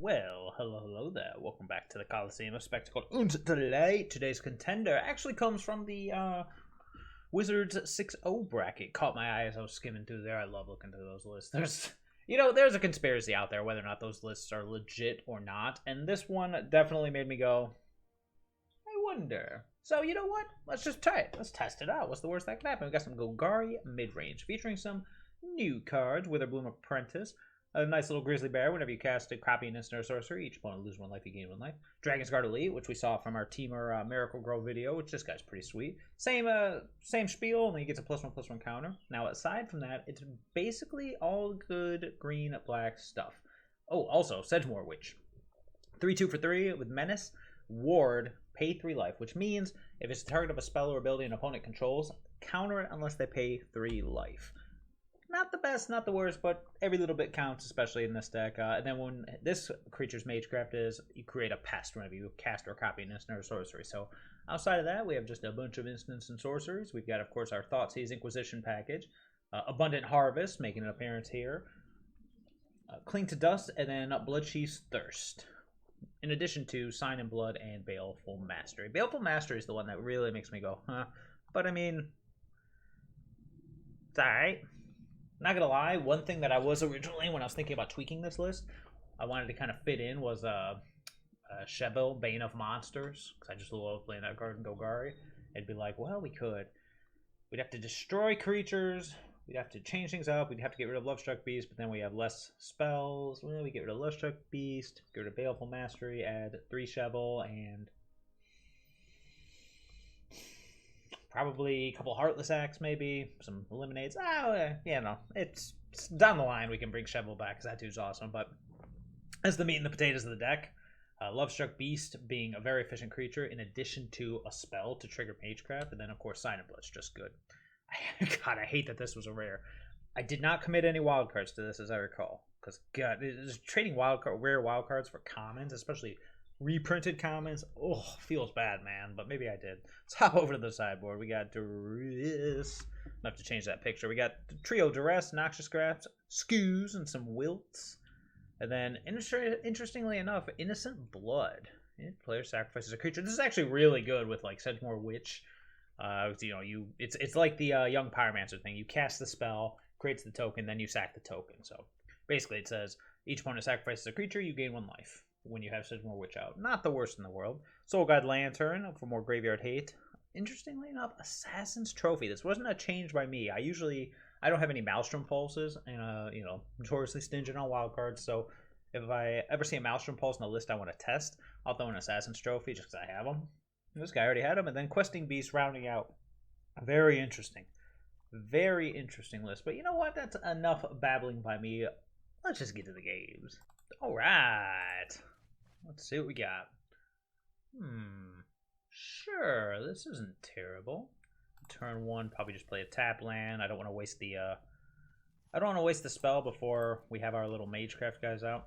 Well, hello there. Welcome back to the Coliseum of Spectacle. And today's contender actually comes from the Wizards 6-0 bracket. Caught my eye as I was skimming through there. I love looking through those lists. There's a conspiracy out there whether or not those lists are legit or not. And this one definitely made me go, I wonder. So, you know what? Let's just try it. Let's test it out. What's the worst that can happen? We got some Golgari Midrange featuring some new cards. Witherbloom Apprentice. A nice little grizzly bear. Whenever you cast a copy, instant, or sorcery, each opponent loses 1 life, you gain 1 life. Dragonsguard Elite, which we saw from our Teamer Miracle Grow video, which this guy's pretty sweet. Same spiel, only he gets a +1/+1 counter. Now, aside from that, it's basically all good green-black stuff. Oh, also, Sedgemoor Witch. 3/2 for 3 with Menace, Ward, pay 3 life, which means if it's the target of a spell or ability an opponent controls, counter it unless they pay 3 life. Not the best, not the worst, but every little bit counts, especially in this deck. And then when this creature's magecraft is, you create a pest whenever you cast or copy an instant or sorcery. So outside of that, we have just a bunch of instants and sorceries. We've got, of course, our Thoughtseize Inquisition package. Abundant Harvest, making an appearance here. Cling to Dust, and then Bloodchief's Thirst. In addition to Sign in Blood and Baleful Mastery. Baleful Mastery is the one that really makes me go, huh? But I mean, it's alright. Not gonna lie, one thing that I was originally, when I was thinking about tweaking this list, I wanted to kind of fit in was Shebel, Bane of Monsters, because I just love playing that card in Golgari. It'd be like, well, we'd have to destroy creatures, we'd have to change things up, we'd have to get rid of Lovestruck Beast, but then we have less spells. Well, we get rid of Lovestruck Beast, get rid of Baleful Mastery, add 3 Shebel, and probably a couple Heartless Acts, maybe some Eliminates. It's down the line. We can bring Shebel back because that dude's awesome. But as the meat and the potatoes of the deck, Lovestruck Beast being a very efficient creature in addition to a spell to trigger Magecraft, and then of course Sign in Blood's just good. God, I hate that this was a rare. I did not commit any wildcards to this, as I recall, because God, trading rare wildcards for commons, especially reprinted commons, feels bad, man, but maybe I did. Let's hop over to the sideboard. We got Duress. I have to change that picture. We got the trio Duress, Noxious Grasp, Skews, and some Wilts. And then, interestingly enough, Innocent Blood. Player sacrifices a creature. This is actually really good with like Sedgemoor Witch. It's like the Young Pyromancer thing. You cast the spell, creates the token, then you sack the token. So basically, it says each opponent sacrifices a creature, you gain 1 life. When you have Sedgemoor Witch out. Not the worst in the world. Soul Guide Lantern for more graveyard hate. Interestingly enough, Assassin's Trophy. This wasn't a change by me. I don't have any Maelstrom Pulses, and notoriously stinging on wild cards. So if I ever see a Maelstrom Pulse in the list I want to test, I'll throw an Assassin's Trophy just because I have them. This guy already had them, and then Questing Beast rounding out. Very interesting list. But you know what? That's enough babbling by me. Let's just get to the games. All right. Let's see what we got. Sure, this isn't terrible. Turn 1, probably just play a tap land. I don't want to waste the spell before we have our little Magecraft guys out.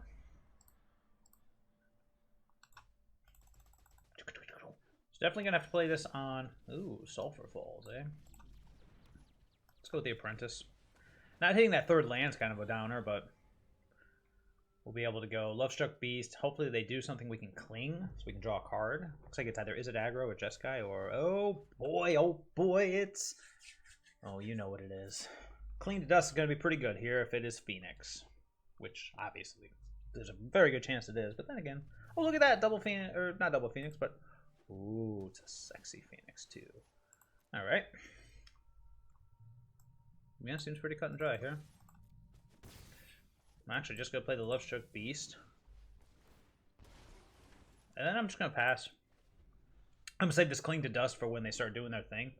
It's definitely gonna have to play this on Sulphur Falls, eh? Let's go with the Apprentice. Not hitting that 3rd land's kind of a downer, but we'll be able to go Lovestruck Beast. Hopefully they do something we can cling, so we can draw a card. Looks like it's either Izzet aggro or Jeskai, or oh boy, it's... Oh, you know what it is. Cling to Dust is going to be pretty good here if it is Phoenix, which obviously there's a very good chance it is. But then again, oh look at that, double Phoenix, or not double Phoenix, but ooh, it's a sexy Phoenix too. All right. Yeah, seems pretty cut and dry here. I'm actually just going to play the Lovestruck Beast. And then I'm just going to pass. I'm going to save this Cling to Dust for when they start doing their thing.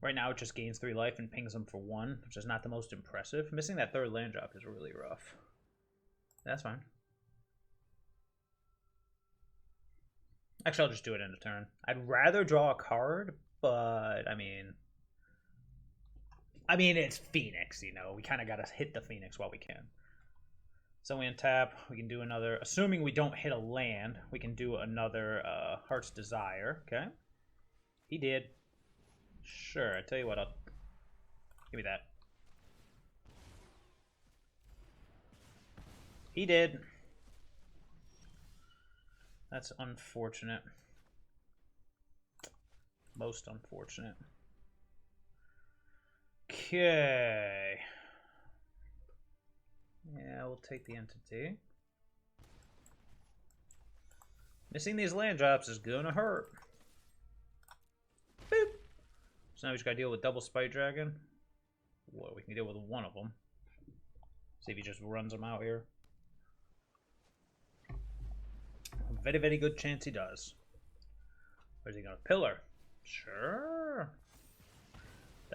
Right now it just gains 3 life and pings them for 1, which is not the most impressive. Missing that 3rd land drop is really rough. That's fine. Actually, I'll just do it in a turn. I'd rather draw a card, but I mean, it's Phoenix, you know. We kind of got to hit the Phoenix while we can. So we untap. We can do another... Assuming we don't hit a land, we can do another Heart's Desire. Okay. He did. Sure. I tell you what, I'll... Give me that. He did. That's unfortunate. Most unfortunate. Okay. Yeah, we'll take the entity. Missing these land drops is gonna hurt. Boop. So now we just gotta deal with double Spite Dragon. Well, we can deal with one of them. See if he just runs them out here. Very, very good chance he does. Or is he gonna pillar? Sure.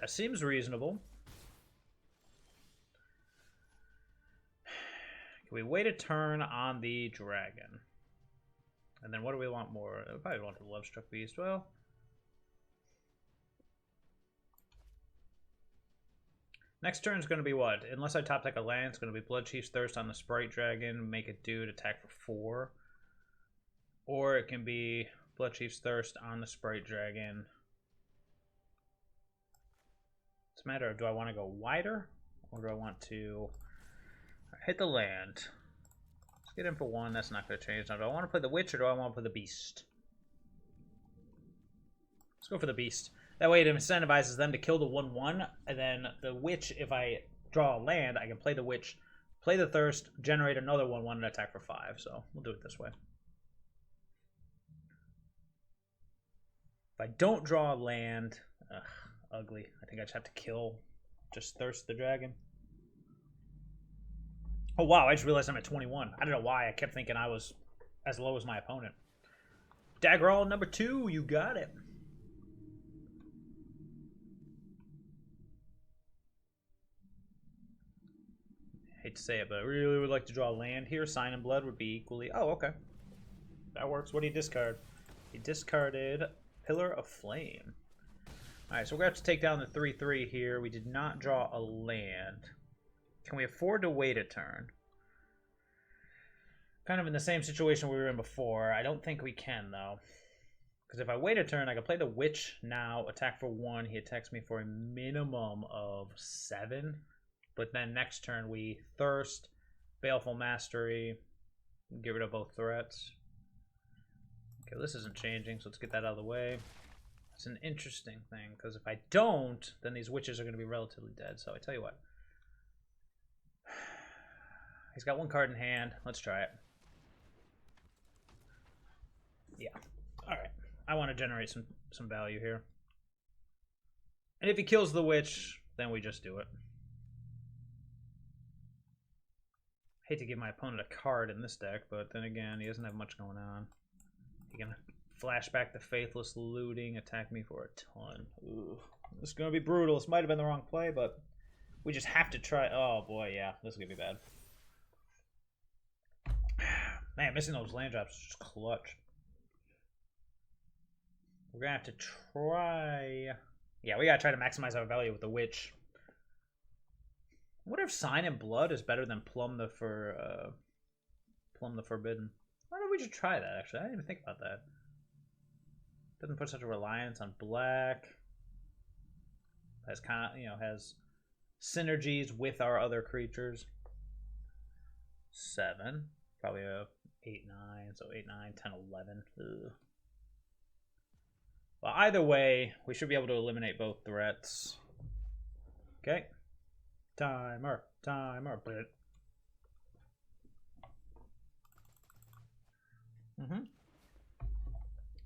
That seems reasonable. Can we wait a turn on the dragon? And then what do we want more? We probably want the Lovestruck Beast. Well, next turn is going to be what? Unless I top deck a land, it's going to be Bloodchief's Thirst on the Sprite Dragon, make it do an attack for 4. Or it can be Bloodchief's Thirst on the Sprite Dragon. It's a matter of, do I want to go wider? Or do I want to hit the land? Let's get in for 1. That's not going to change. Now, do I want to play the Witch or do I want to play the Beast? Let's go for the Beast. That way it incentivizes them to kill the 1/1. And then the Witch, if I draw a land, I can play the Witch, play the Thirst, generate another 1/1 and attack for 5. So we'll do it this way. If I don't draw a land, ugly. I think I just have to kill, just Thirst the Dragon. Oh wow, I just realized I'm at 21. I don't know why. I kept thinking I was as low as my opponent. Dagger roll number 2, you got it. Hate to say it, but I really would like to draw land here. Sign and Blood would be equally... Oh, okay. That works. What did he discard? He discarded Pillar of Flame. Alright, so we're going to have to take down the 3/3 here. We did not draw a land. Can we afford to wait a turn? Kind of in the same situation we were in before. I don't think we can, though. Because if I wait a turn, I can play the Witch now, attack for 1. He attacks me for a minimum of 7. But then next turn we Thirst, Baleful Mastery, get rid of both threats. Okay, this isn't changing, so let's get that out of the way. It's an interesting thing, because if I don't, then these witches are going to be relatively dead. So I tell you what. He's got 1 card in hand. Let's try it. Yeah. Alright. I want to generate some value here. And if he kills the witch, then we just do it. Hate to give my opponent a card in this deck, but then again, he doesn't have much going on. He can flashback the Faithless Looting, attack me for a ton. Ooh, this is going to be brutal. This might have been the wrong play, but we just have to try. Oh boy, yeah, this is going to be bad. Man, missing those land drops is just clutch. We're going to have to try... Yeah, we got to try to maximize our value with the Witch. I wonder if Sign and Blood is better than Plumb the Forbidden. Why don't we just try that, actually? I didn't even think about that. Doesn't put such a reliance on black. Has kind of, has synergies with our other creatures. 7. Probably a 8, 9. So 8, 9, 10, 11. Ugh. Well, either way, we should be able to eliminate both threats. Okay. Timer.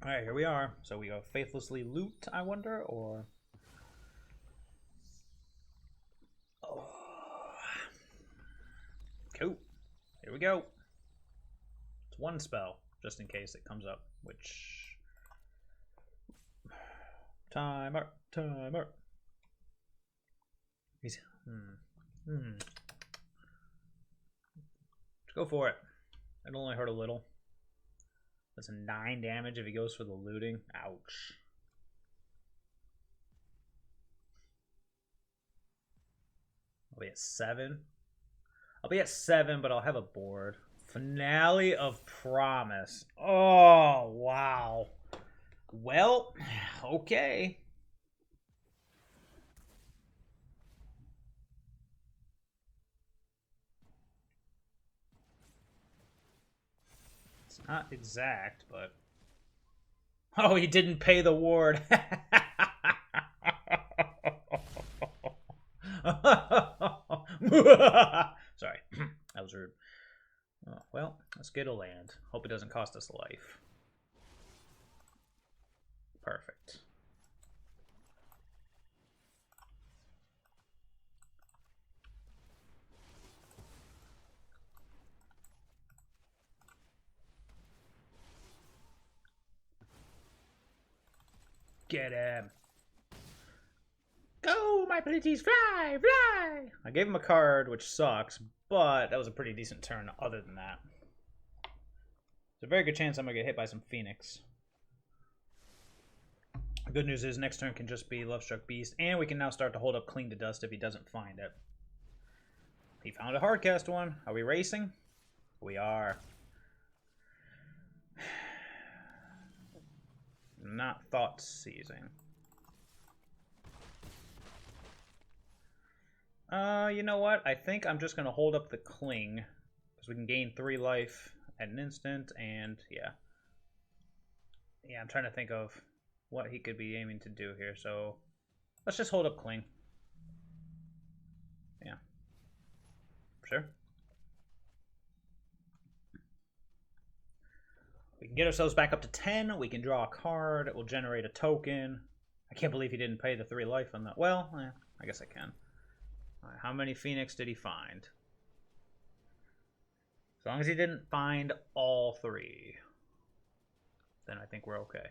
Alright, here we are. So we go Faithlessly Loot, I wonder, or... Oh. Cool. Here we go. It's 1 spell, just in case it comes up, which... Timer. He's... Let's go for it. It'll only hurt a little. That's a 9 damage if he goes for the looting. Ouch. I'll be at 7. I'll be at 7, but I'll have a board. Finale of Promise. Oh, wow. Well, okay. Not exact, but... Oh, he didn't pay the ward. Sorry, that was rude. Oh, well, let's get a land. Hope it doesn't cost us life. Perfect. Get him. Go, my pretties, fly, fly! I gave him a card, which sucks, but that was a pretty decent turn other than that. There's a very good chance I'm going to get hit by some Phoenix. The good news is next turn can just be Lovestruck Beast, and we can now start to hold up Cling to Dust if he doesn't find it. He found a hardcast one. Are we racing? We are. Not Thoughtseizing. You know what? I think I'm just going to hold up the Cling, because we can gain 3 life at an instant, and yeah. Yeah, I'm trying to think of what he could be aiming to do here, so let's just hold up Cling. Yeah. Sure. We can get ourselves back up to 10. We can draw a card. It will generate a token. I can't believe he didn't pay the 3 life on that. Well, I guess I can. All right, how many Phoenix did he find? As long as he didn't find all 3, then I think we're okay.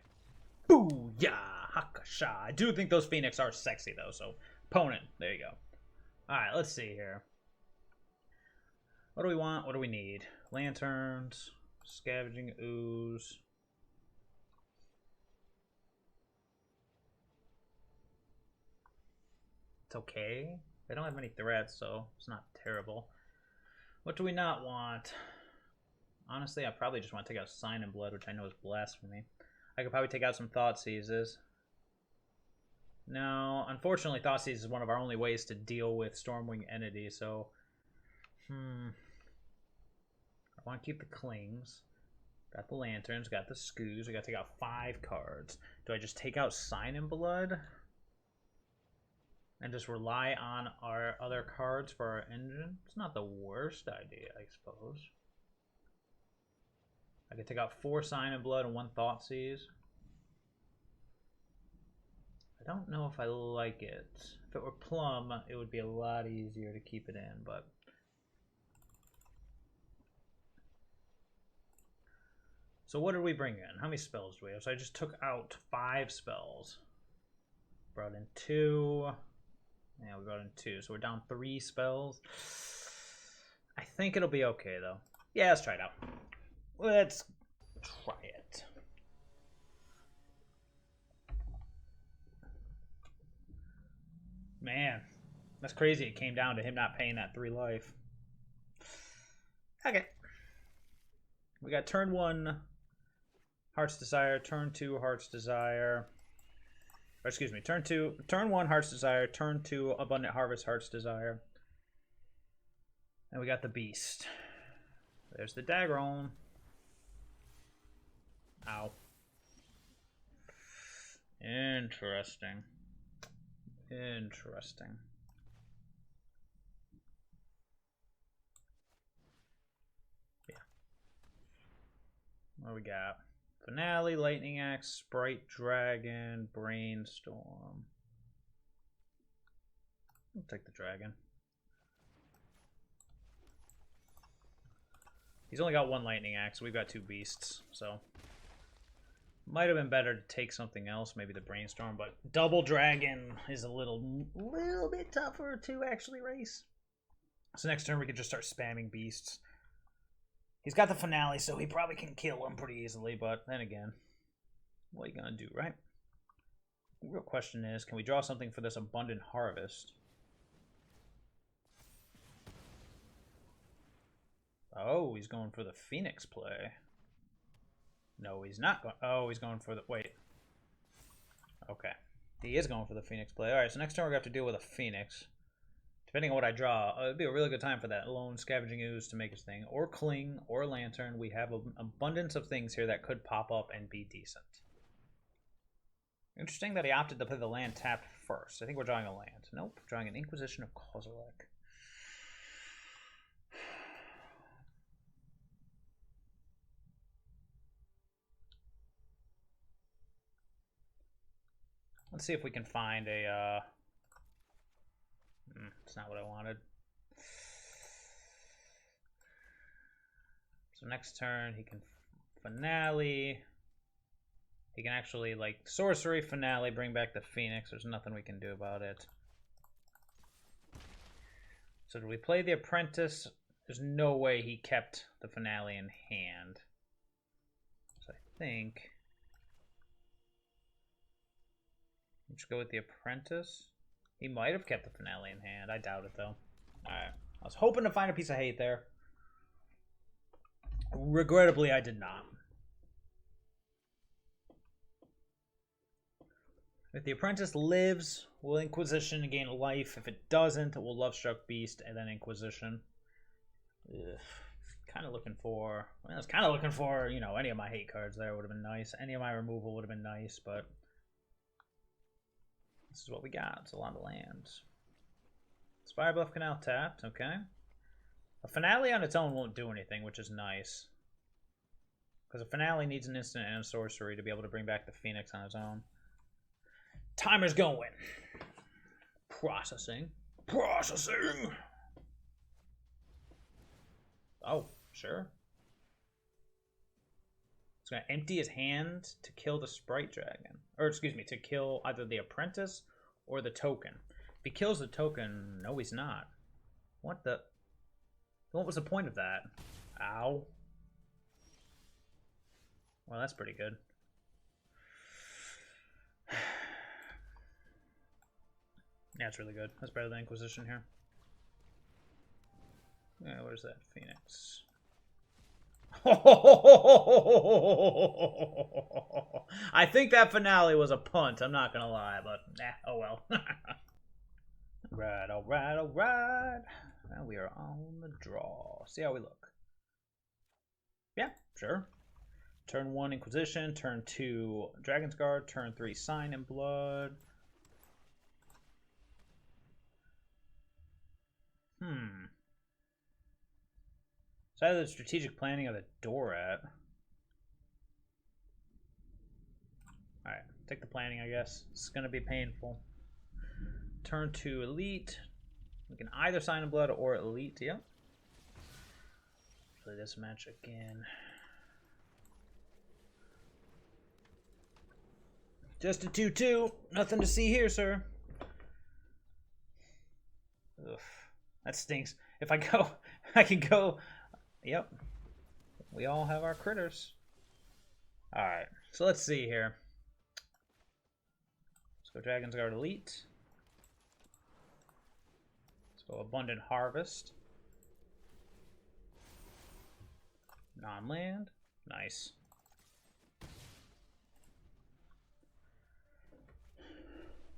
Booyah! Hakasha! I do think those Phoenix are sexy, though, so opponent. There you go. All right, let's see here. What do we want? What do we need? Lanterns. Scavenging Ooze. It's okay. They don't have many threats, so it's not terrible. What do we not want? Honestly, I probably just want to take out Sign in Blood, which I know is blasphemy. I could probably take out some Thoughtseizes. No, unfortunately, Thoughtseize is one of our only ways to deal with Stormwing entities, so... I want to keep the Clings. Got the Lanterns, got the Scoos. We got to take out 5 cards. Do I just take out Sign in Blood? And just rely on our other cards for our engine? It's not the worst idea, I suppose. I could take out 4 Sign in Blood and 1 Thoughtseize. I don't know if I like it. If it were Plum, it would be a lot easier to keep it in, but... So what did we bring in? How many spells do we have? So I just took out 5 spells. Brought in 2. Yeah, we brought in 2. So we're down 3 spells. I think it'll be okay, though. Yeah, let's try it out. Let's try it. Man, that's crazy. It came down to him not paying that 3 life. Okay. We got turn 1, Heart's Desire, turn 2, Heart's Desire. Or excuse me, turn 1, Heart's Desire, turn 2, Abundant Harvest, Heart's Desire. And we got the Beast. There's the Dagron. Ow. Interesting. Interesting. Yeah. What do we got? Finale, Lightning Axe, Sprite Dragon, Brainstorm. I'll take the dragon. He's only got 1 Lightning Axe. We've got 2 beasts, so might have been better to take something else, maybe the Brainstorm, but double dragon is a little bit tougher to actually race. So next turn we can just start spamming beasts. He's got the finale, so he probably can kill him pretty easily, but then again, what are you gonna do, right? The real question is, can we draw something for this Abundant Harvest? Oh, he's going for the Phoenix play. No, he's not going. Oh, he's going for the... Wait. Okay. He is going for the Phoenix play. Alright, so next turn we're going to have to deal with a Phoenix. To Depending on what I draw, it'd be a really good time for that lone Scavenging Ooze to make his thing. Or Cling, or Lantern. We have an abundance of things here that could pop up and be decent. Interesting that he opted to play the land tapped first. I think we're drawing a land. Nope, drawing an Inquisition of Kozilek. Let's see if we can find a... It's not what I wanted. So next turn, he can Finale. He can actually, like, Sorcery, Finale, bring back the Phoenix. There's nothing we can do about it. So do we play the Apprentice? There's no way he kept the Finale in hand. So I think... let's go with the Apprentice. He might have kept the Finale in hand. I doubt it, though. Alright. I was hoping to find a piece of hate there. Regrettably, I did not. If the Apprentice lives, will Inquisition gain life. If it doesn't, it will Lovestruck Beast and then Inquisition. Kind of looking for... I was kind of looking for, you know, any of my hate cards there would have been nice. Any of my removal would have been nice, but... this is what we got. It's a lot of lands. Spire Bluff Canal tapped. Okay. A Finale on its own won't do anything, which is nice. Because a Finale needs an instant and a sorcery to be able to bring back the Phoenix on its own. Timer's going. Processing. Processing! Oh, sure. It's going to empty his hand to kill the Sprite Dragon. Or, excuse me, to kill either the Apprentice or the token. If he kills the token, no, he's not. What the... what was the point of that? Ow. Well, that's pretty good. Yeah, it's really good. That's better than Inquisition here. Yeah, where's that Phoenix? I think that Finale was a punt. I'm not gonna lie, but oh well. Right, all right, all right. Now we are on the draw. See how we look. Yeah, sure. Turn 1 Inquisition, turn 2 Dragonsguard, turn 3 Sign in Blood. It's either the strategic planning or the Dorat. Alright, take the planning, I guess. It's going to be painful. Turn 2 Elite. We can either Sign in Blood or Elite. Yep. Play this match again. Just a 2-2. Nothing to see here, sir. Ugh. That stinks. If I go, I can go... Yep. We all have our critters. Alright, so let's see here. Let's go Dragonsguard Elite. Let's go Abundant Harvest. Non-land. Nice.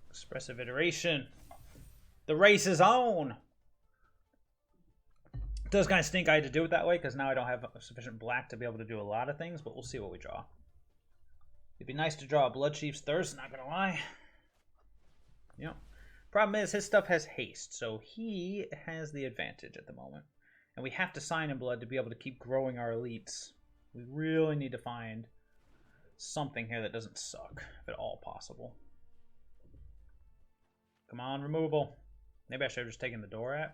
Expressive Iteration. The race is on! It does kind of stink I had to do it that way, because now I don't have sufficient black to be able to do a lot of things, but we'll see what we draw. It'd be nice to draw a Bloodchief's Thirst, not gonna lie. Yep. Problem is, his stuff has haste, so he has the advantage at the moment. And we have to Sign in Blood to be able to keep growing our elites. We really need to find something here that doesn't suck, if at all possible. Come on, removal. Maybe I should have just taken the Dorat.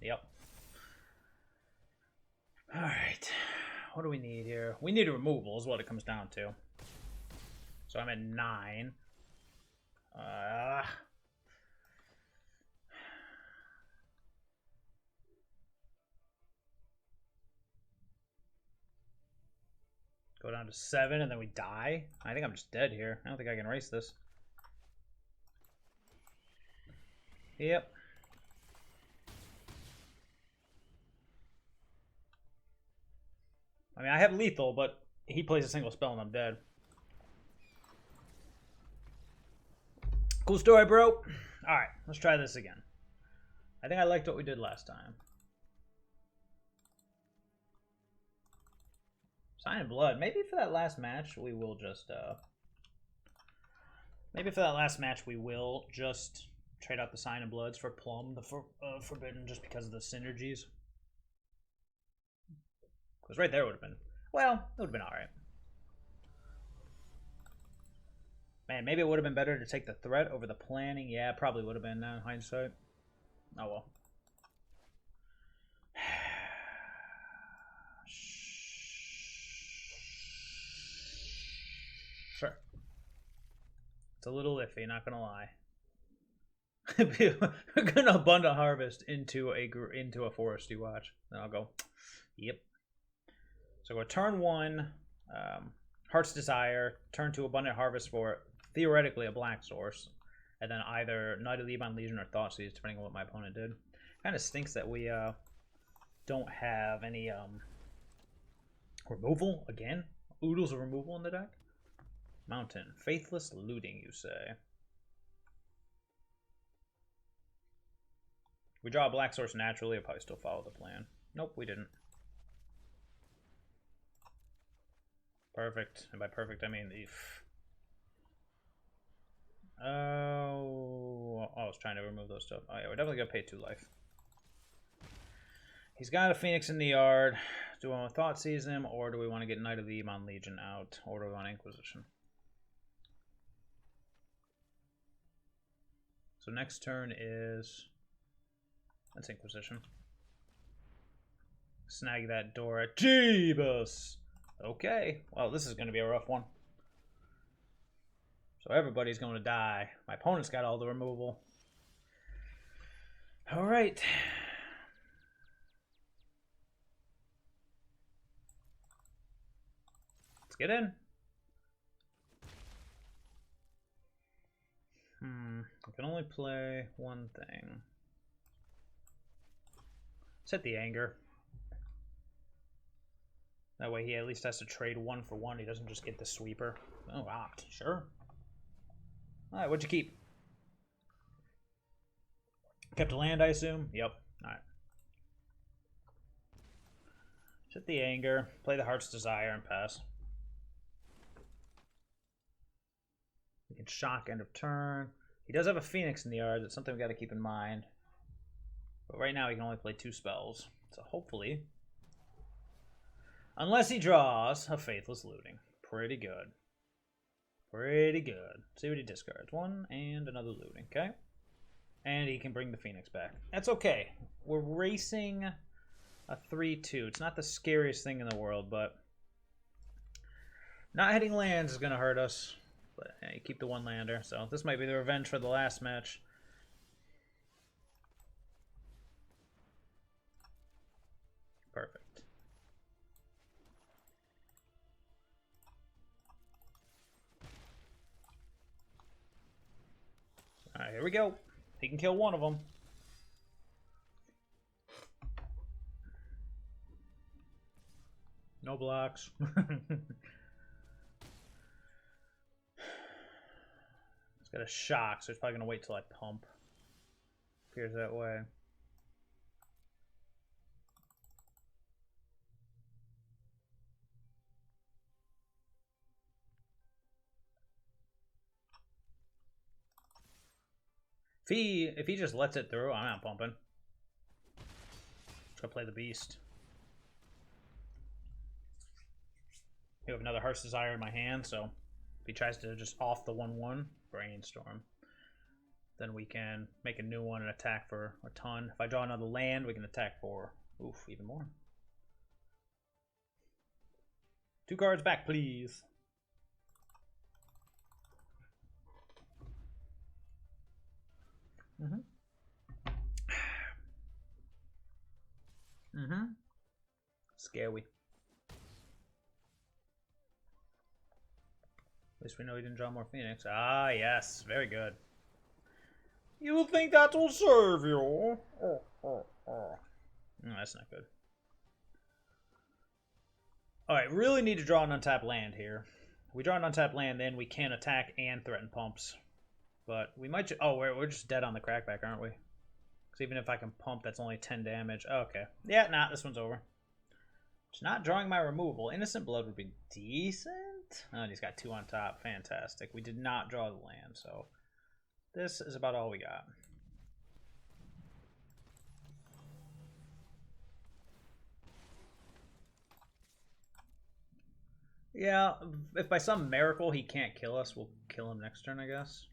Yep. Alright. What do we need here? We need a removal is what it comes down to. So I'm at 9. Go down to 7 and then we die? I think I'm just dead here. I don't think I can erase this. Yep. I mean, I have lethal, but he plays a single spell and I'm dead. Cool story, bro. Alright, let's try this again. I think I liked what we did last time. Sign of Blood. Maybe for that last match, we will just... Maybe for that last match, we will just trade out the Sign of Bloods for Plum, the Forbidden, just because of the synergies. Because right there would have been... Well, it would have been alright. Man, maybe it would have been better to take the threat over the planning. Yeah, it probably would have been in hindsight. Oh well. Sure. It's a little iffy, not gonna lie. We're gonna abundant harvest into a forest. You watch. Then I'll go. Yep. So go turn 1, Heart's Desire. Turn 2, abundant harvest for theoretically a black source, and then either Knight of the Ebon Legion or Thoughtseize, depending on what my opponent did. Kind of stinks that we don't have any removal again. Oodles of removal in the deck. Mountain. Faithless Looting, you say. We draw a black source naturally, I'll probably still follow the plan. Nope, we didn't. Perfect. And by perfect, I mean the... Oh, I was trying to remove those stuff. Oh yeah, we're definitely going to pay 2 life. He's got a Phoenix in the yard. Do we want to Thoughtseize him, or do we want to get Knight of the Ebon Legion out, or do we want Inquisition? So next turn is... That's Inquisition. Snag that door at Jeebus! Okay, well this is going to be a rough one. So everybody's going to die. My opponent's got all the removal. Alright. Let's get in. I can only play one thing. Set the Anger. That way he at least has to trade 1 for 1. He doesn't just get the sweeper. Oh, wow. Sure. Alright, what'd you keep? Kept a land, I assume? Yep. Alright. Set the Anger. Play the Heart's Desire and pass. We can shock end of turn. He does have a Phoenix in the yard. That's something we got to keep in mind. But right now he can only play 2 spells. So hopefully... Unless he draws a Faithless Looting. Pretty good. Pretty good. See what he discards. 1 and another looting, okay? And he can bring the Phoenix back. That's okay. We're racing a 3-2. It's not the scariest thing in the world, but... Not hitting lands is going to hurt us. But yeah, you keep the 1-lander. So this might be the revenge for the last match. Perfect. Alright, here we go. He can kill one of them. No blocks. It's got a shock, so it's probably going to wait till I pump. Appears that way. If he just lets it through, I'm not pumping. Just gonna play the Beast. You have another Heart's Desire in my hand, so if he tries to just off the 1/1, Brainstorm, then we can make a new one and attack for a ton. If I draw another land, we can attack for, oof, even more. 2 cards back, please. Scary. At least we know he didn't draw more Phoenix. Ah, yes. Very good. You think that will serve you? No, that's not good. Alright, really need to draw an untapped land here. If we draw an untapped land, then we can attack and threaten pumps. But we might... Oh, we're just dead on the crackback, aren't we? Because even if I can pump, that's only 10 damage. Okay. Yeah, nah, this one's over. Just not drawing my removal. Innocent Blood would be decent. Oh, and he's got 2 on top. Fantastic. We did not draw the land, so... This is about all we got. Yeah, if by some miracle he can't kill us, we'll kill him next turn, I guess.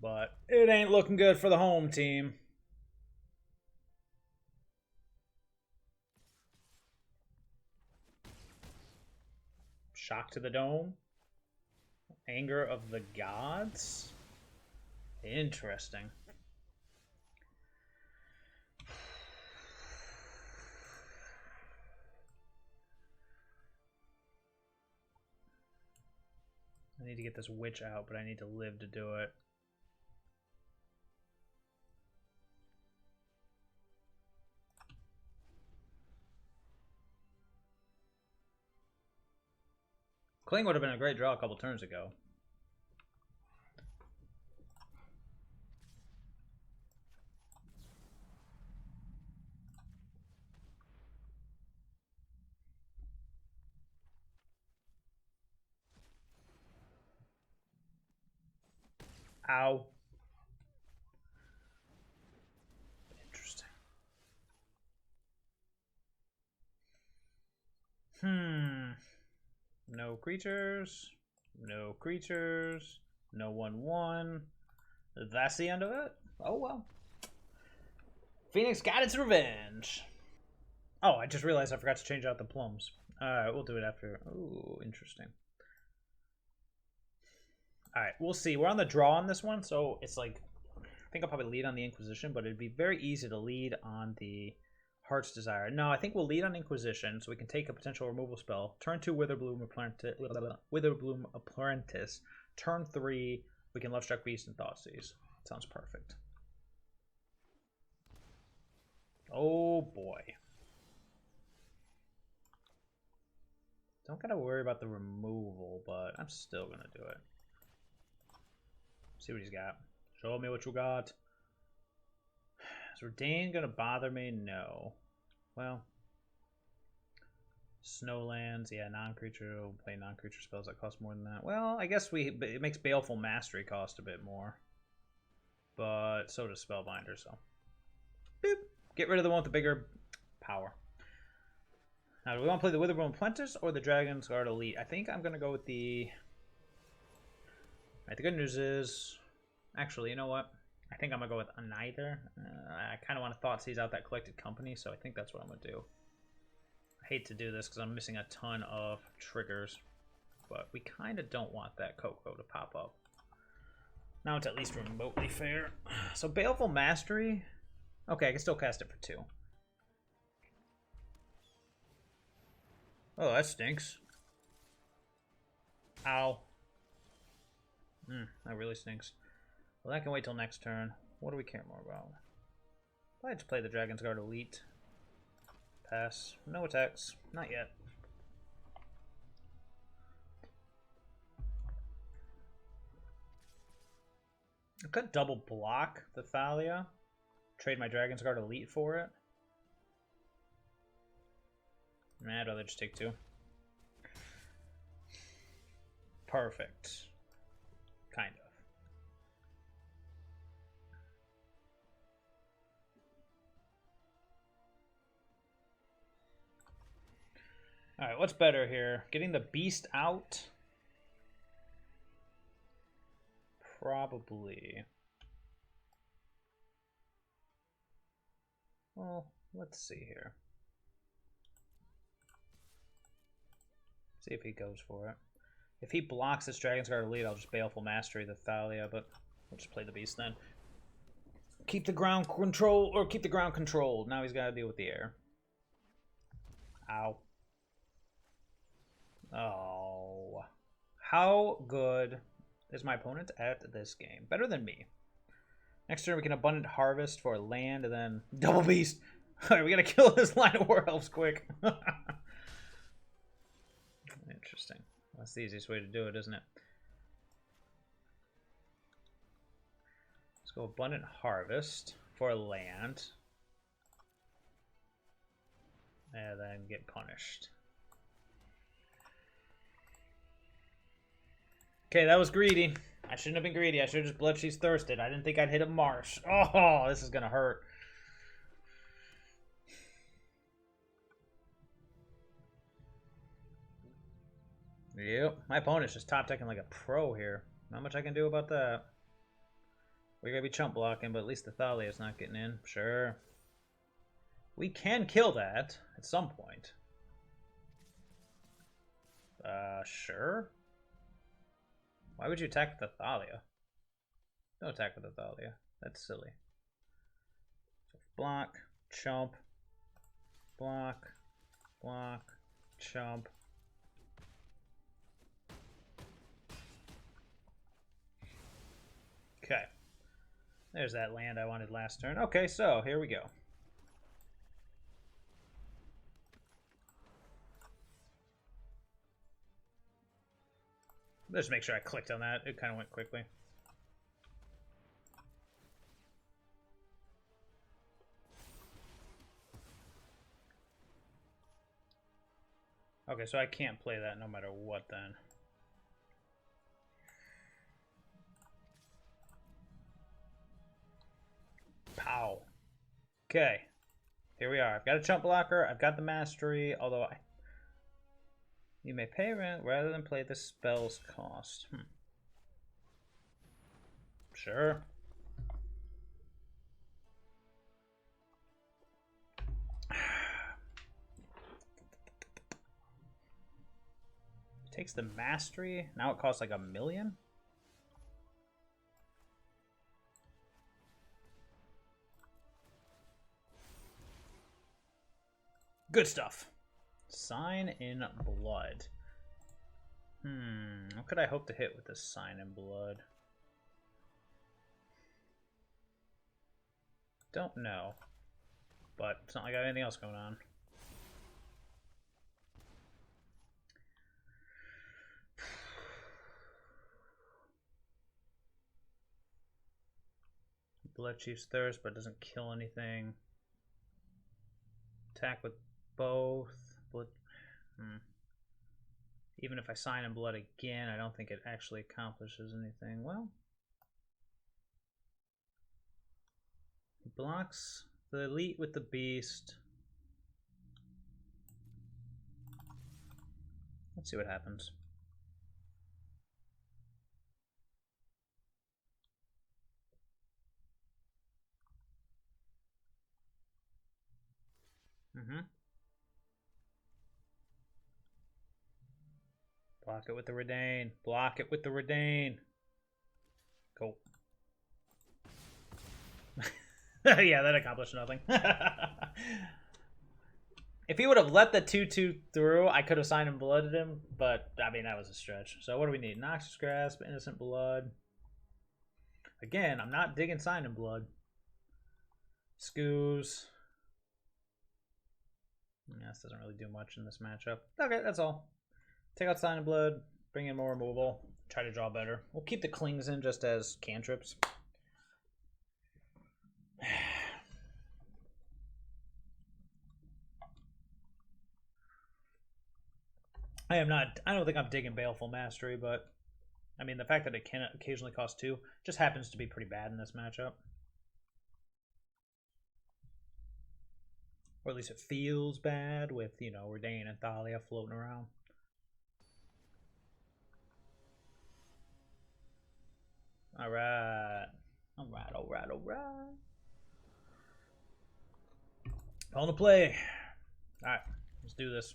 But it ain't looking good for the home team. Shock to the Dome. Anger of the Gods. Interesting. I need to get this witch out, but I need to live to do it. Cling would have been a great draw a couple turns ago. Ow. Interesting. No creatures. No creatures. No 1/1. That's the end of it? Oh well. Phoenix got its revenge. Oh, I just realized I forgot to change out the plums. Alright, we'll do it after. Ooh, interesting. Alright, we'll see. We're on the draw on this one, so it's like... I think I'll probably lead on the Inquisition, but it'd be very easy to lead on the Heart's Desire. No, I think we'll lead on Inquisition, so we can take a potential removal spell. Turn 2, Witherbloom Apprentice. Turn 3, we can Lovestruck Beast and Thoughtseize. Sounds perfect. Oh boy. Don't gotta worry about the removal, but I'm still gonna do it. See what he's got. Show me what you got. Is Redain gonna bother me? No. Well. Snowlands, yeah, non-creature. We'll play non-creature spells that cost more than that. Well, I guess it makes Baleful Mastery cost a bit more. But so does Spellbinder, so. Boop. Get rid of the one with the bigger power. Now, do we want to play the Witherbloom Apprentice or the Dragonsguard Elite? I think I'm going to go with the... Alright, the good news is... Actually, you know what? I think I'm going to go with neither. I kind of want to Thoughtseize out that Collected Company, so I think that's what I'm going to do. I hate to do this because I'm missing a ton of triggers. But we kind of don't want that CoCo to pop up. Now it's at least remotely fair. So Baleful Mastery... Okay, I can still cast it for 2. Oh, that stinks. Ow. That really stinks. Well, that can wait till next turn. What do we care more about? I'd just play the Dragonsguard Elite. Pass. No attacks. Not yet. I could double block the Thalia. Trade my Dragonsguard Elite for it. Nah, I'd rather just take 2. Perfect. Kind of. Alright, what's better here? Getting the beast out? Probably. Well, let's see here. See if he goes for it. If he blocks this Dragonsguard Elite, I'll just Baleful Mastery the Thalia, but we'll just play the beast then. Keep the ground control, or keep the ground controlled. Now he's got to deal with the air. Ow. Oh. How good is my opponent at this game? Better than me. Next turn we can Abundant Harvest for land and then double beast. Alright, we gotta kill this line of War Elves quick. Interesting. That's the easiest way to do it, isn't it? go Abundant Harvest for a land. And then get punished. Okay, that was greedy. I shouldn't have been greedy. I should have just Bloodchief thirsted. I didn't think I'd hit a marsh. Oh, this is gonna hurt. Yep, my opponent's just top decking like a pro here. Not much I can do about that. We're gonna be chump blocking, but at least the Thalia's not getting in. Sure. We can kill that at some point. Sure. Why would you attack with the Thalia? Don't attack with the Thalia. That's silly. So block, chump, block, block, chump. Okay. There's that land I wanted last turn. Okay, so here we go. Let's make sure I clicked on that. It kind of went quickly. Okay, so I can't play that no matter what then. Pow. Okay. Here we are. I've got a chump blocker. I've got the mastery, although you may pay rent rather than play the spell's cost. Sure. Takes the mastery. Now it costs like $1 million. Good stuff. Sign in Blood. What could I hope to hit with this Sign in Blood? Don't know. But it's not like I got anything else going on. Bloodchief's Thirst, but it doesn't kill anything. Attack with both. Blood. Even if I sign in Blood again, I don't think it actually accomplishes anything. Well, he blocks the Elite with the Beast. Let's see what happens. Block it with the Redain. Block it with the Redain. Cool. Yeah, that accomplished nothing. If he would have let the 2/2 through, I could have signed and blooded him, but I mean, that was a stretch. So what do we need? Noxious Grasp, Innocent Blood. Again, I'm not digging Sign in Blood. Scoos. Yeah, this doesn't really do much in this matchup. Okay, that's all. Take out Sign in Blood, bring in more removal, try to draw better. We'll keep the Clings in just as cantrips. I don't think I'm digging Baleful Mastery, but I mean, the fact that it can occasionally cost 2 just happens to be pretty bad in this matchup. Or at least it feels bad with, you know, Redain and Thalia floating around. Alright. Alright. On the play. Alright, let's do this.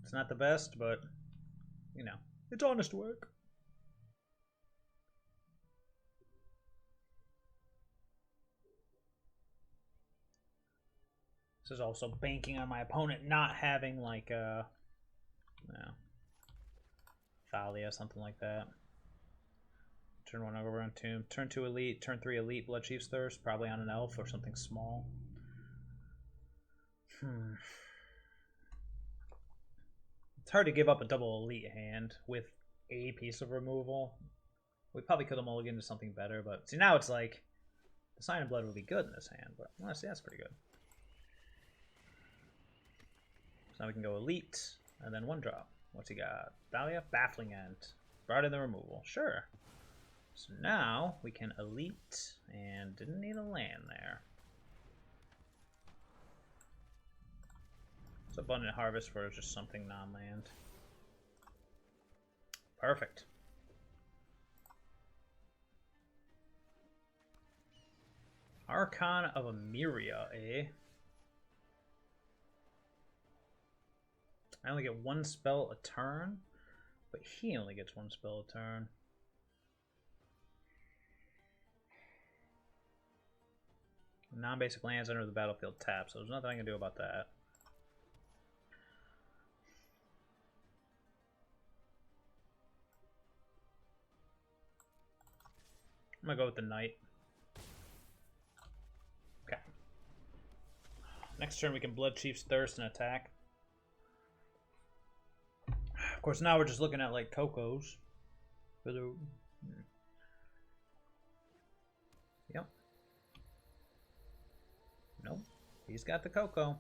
It's not the best, but, you know, it's honest work. This is also banking on my opponent not having, like, Thalia, something like that. Turn 1 Overgrown Tomb. Turn 2 Elite. Turn 3 Elite. Bloodchief's Thirst. Probably on an elf or something small. It's hard to give up a double Elite hand with a piece of removal. We probably could have mulliganed to something better, but see, now it's like the Sign of Blood would be good in this hand, but honestly, that's pretty good. So now we can go Elite, and then 1-drop. What's he got? Thalia? Baffling End. Brought in the removal. Sure. So now we can Elite, and didn't need a land there. So Abundant Harvest for just something non-land. Perfect. Archon of Emeria, eh? I only get 1 spell a turn, but he only gets 1 spell a turn. Non-basic lands enter the battlefield tap, so there's nothing I can do about that. I'm gonna go with the Knight. Okay. Next turn we can Bloodchief's Thirst and attack. Of course, now we're just looking at like CoCo's. For the... Yep. Nope. He's got the CoCo.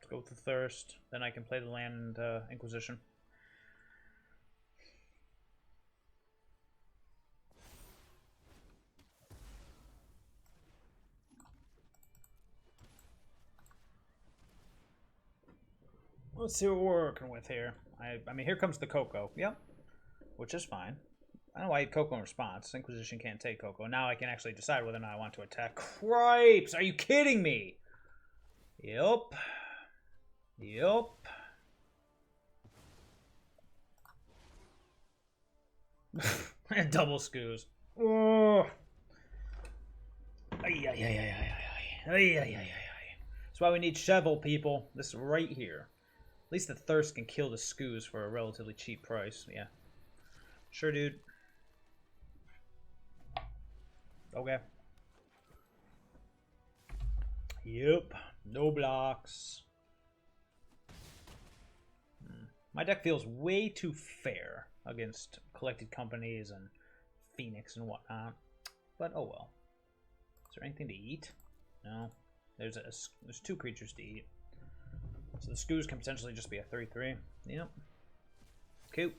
Go with the Thirst, then I can play the land Inquisition. Let's see what we're working with here. I mean, here comes the CoCo. Yep, which is fine. I don't know why I had CoCo in response. Inquisition can't take CoCo. Now I can actually decide whether or not I want to attack. Cripes! Are you kidding me? Yep. Yup. Double scoos. Oh. That's why we need Shovel, people. This right here. At least the Thirst can kill the scoos for a relatively cheap price. Yeah. Sure, dude. Okay. Yep. No blocks. My deck feels way too fair against Collected Companies and Phoenix and whatnot. But oh well. Is there anything to eat? No. There's 2 creatures to eat. So the Scoos can potentially just be a 3/3. Yep. Cute.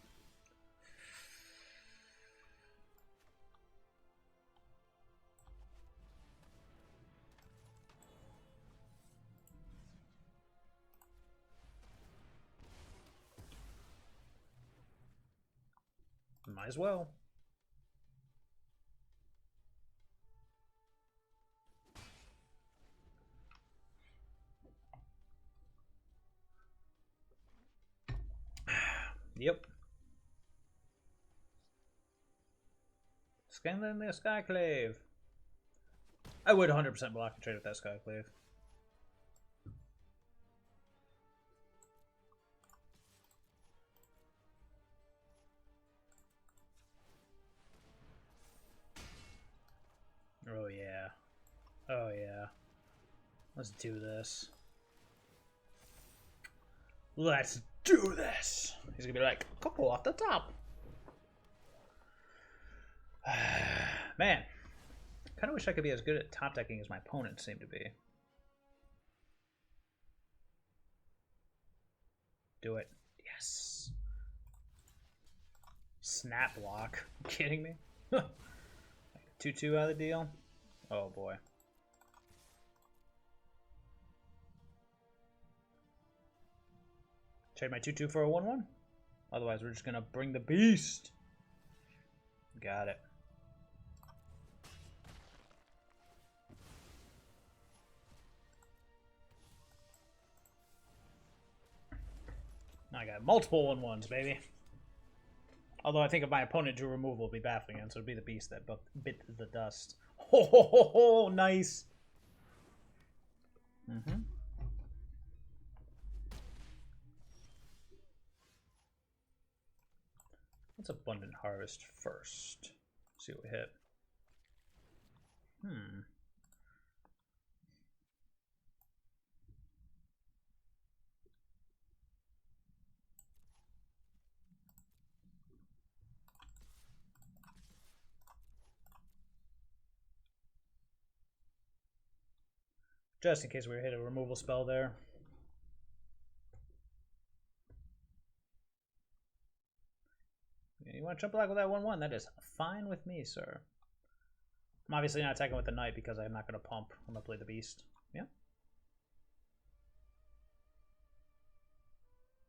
Might as well. Yep. Scanlan the Skyclave. I would 100% block and trade with that Skyclave. Oh yeah. Oh yeah. Let's do this. Let's do this. He's gonna be like, CoCo off the top. Man. Kinda wish I could be as good at top decking as my opponents seem to be. Do it. Yes. Snap block. Are you kidding me? 2/2 out of the deal? Oh boy. Trade my 2/2 for a 1/1? Otherwise, we're just gonna bring the beast. Got it. I got multiple 1/1s, baby. Although I think if my opponent drew removal, it'd be Baffling End, so it'd be the beast that bit the dust. Ho ho ho ho! Nice. Mm-hmm. Let's Abundant Harvest first. See what we hit. Just in case we hit a removal spell there. You want to jump black with that 1/1? That is fine with me, sir. I'm obviously not attacking with the knight because I'm not going to pump. I'm going to play the beast. Yeah.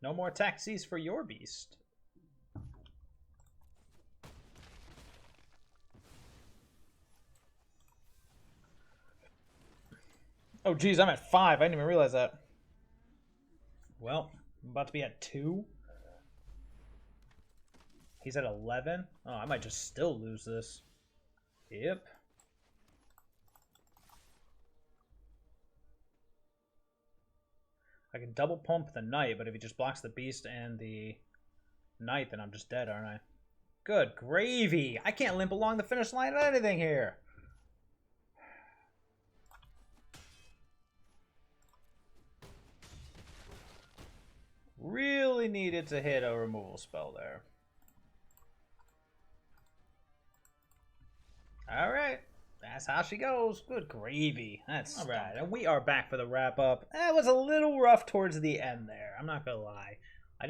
No more Thoughtseize for your beast. Oh, geez, I'm at 5. I didn't even realize that. Well, I'm about to be at 2. He's at 11. Oh, I might just still lose this. Yep. I can double pump the knight, but if he just blocks the beast and the knight, then I'm just dead, aren't I? Good gravy! I can't limp along the finish line of anything here. Really needed to hit a removal spell there. Alright, that's how she goes. Good gravy. That's alright. And we are back for the wrap up. That was a little rough towards the end there. I'm not gonna lie. I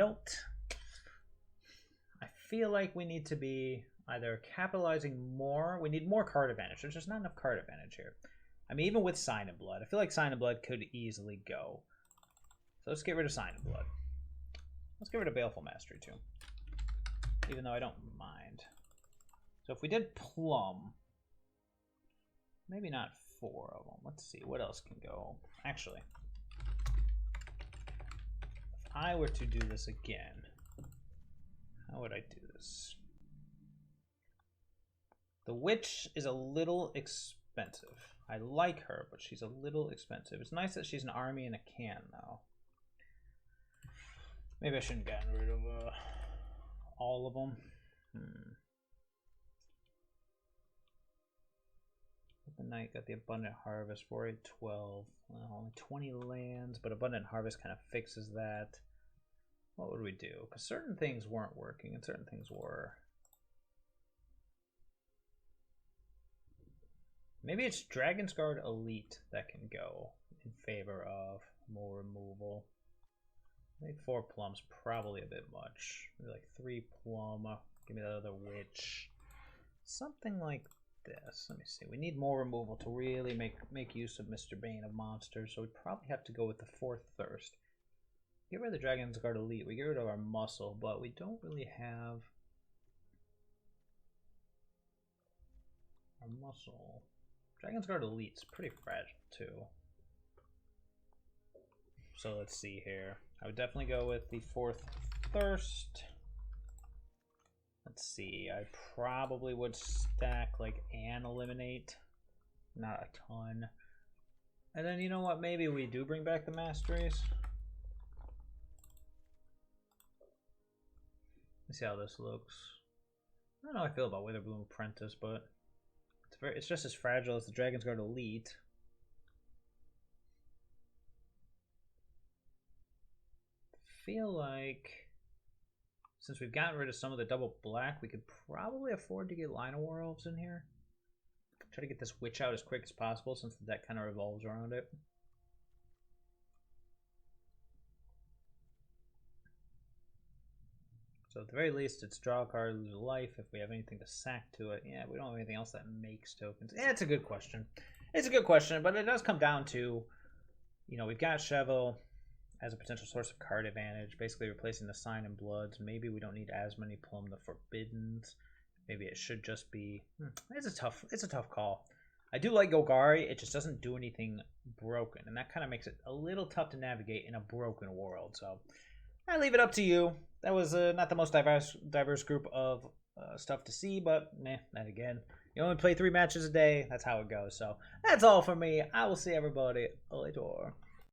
feel like we need to be either capitalizing more. We need more card advantage. There's just not enough card advantage here. I mean, even with Sign in Blood, I feel like Sign in Blood could easily go. So let's get rid of Sign in Blood. Let's get rid of Baleful Mastery too. Even though I don't mind. So if we did Plum, maybe not 4 of them. Let's see, what else can go? Actually, if I were to do this again, how would I do this? The Witch is a little expensive. I like her, but she's a little expensive. It's nice that she's an army in a can, though. Maybe I shouldn't have gotten rid of all of them. The Knight got the Abundant Harvest, 4, 8, 12. Well, only 20 lands, but Abundant Harvest kind of fixes that. What would we do? Because certain things weren't working and certain things were. Maybe it's Dragonsguard Elite that can go in favor of more removal. I think 4 plums probably a bit much. Maybe like 3 plum. Give me that other witch. Something like this. Let me see. We need more removal to really make use of Mr. Bane of Monsters, so we probably have to go with the 4th Thirst. Get rid of the Dragonsguard Elite. We get rid of our muscle, but we don't really have our muscle. Dragonsguard Elite's pretty fragile too. So let's see here. I would definitely go with the 4th Thirst. Let's see. I probably would stack like an Eliminate. Not a ton. And then you know what? Maybe we do bring back the Masteries. Let's see how this looks. I don't know how I feel about Witherbloom Apprentice, but it's just as fragile as the Dragonsguard Elite. Feel like since we've gotten rid of some of the double black, we could probably afford to get Line of Werewolves in here. Try to get this witch out as quick as possible since the deck kind of revolves around it. So at the very least, it's draw a card, lose a life. If we have anything to sack to it, yeah, we don't have anything else that makes tokens. Yeah, it's a good question. It's a good question, but it does come down to, you know, we've got Cheval as a potential source of card advantage, basically replacing the Sign in Bloods. Maybe we don't need as many Plum the Forbiddens. Maybe it should just be. It's a tough call. I do like Golgari. It just doesn't do anything broken, and that kind of makes it a little tough to navigate in a broken world. So I leave it up to you. That was not the most diverse group of stuff to see, but then again, you only play 3 matches a day. That's how it goes. So that's all for me. I will see everybody later.